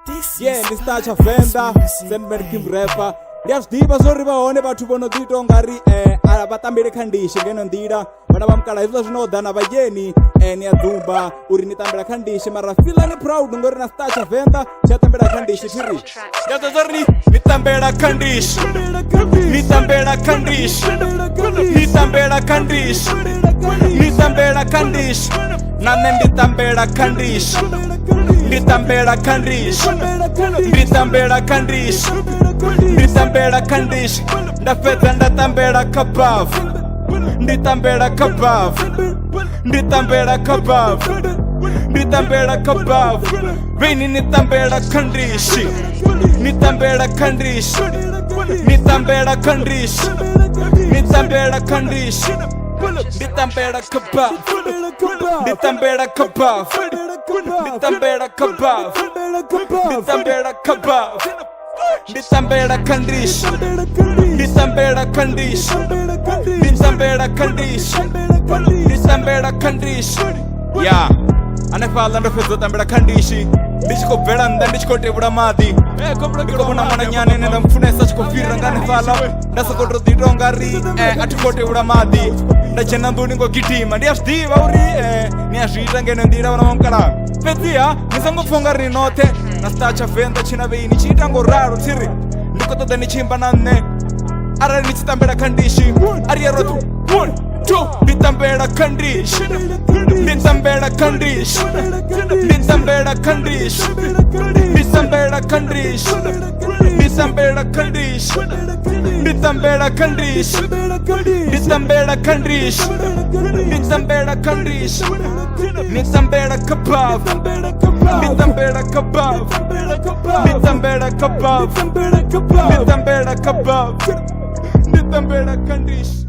Yeah, Mr. Chavenda, Sandberg Kim rapper. Yes, Diva Sorriba on about to one of the Tongari, Arabatambe Kandish, again on Dida, Madame Kala no Dana Bayeni, and Yadumba, Urinitambra Kandish, Marafila proud, Ngorna Stacha Venda, Chatambera Kandish, Yatazarni, Nitambera Kandish, Nitambera Kandish, Nitambera Kandish, Nitambera Kandish, Nanem Nitambera Kandish, Nitambera Kandish, Nitambera Kandish, Nitambera Kandish, the fed and the Tambera Kabav, Nitambera Kabav, Nitambera Kabav, Nitambera Kabav, Rainy Nitambera Kandish, Nitambera Kandish, Nitambera Kandish, Nitambera Kandish, Nitambera Kabav, Nitambera Kabav, Nitambera Kabav, Nitambera Kabav, Nitambera Kandish, Nitambera Kandish, Nitambera Kandish, Nitambera Kandish. Yeah, and if I learn of the Tambera Kandishi, Disco Veran, then Disco Tebramadi, Comanyan and the Funes such confused and Ganifala, that's a good Rongari, at Tebramadi, the Chenabunico Kitty, Madia Steve, near Shitangan and Dira Monkara. Petia, Nisango Fongari Note, Nastacha Fenda Chinavi, Chitango Raro, Siri, Nicoto the Nichimbanane, Aranitambera Kandishi, Aria Rotu, 1, 2, Nitambera Kandish, Nitambera Kandish, Nitambera Kandish, Nitambera Kandish, Nitambera Kandish, Nitambera Kandish, Nitambera Kandish, Nitambera Kandish, Nitambera Kabav, Nitambera Kabav, Nitambera Kabav, Nitambera Kabav, Nitambera Kandish.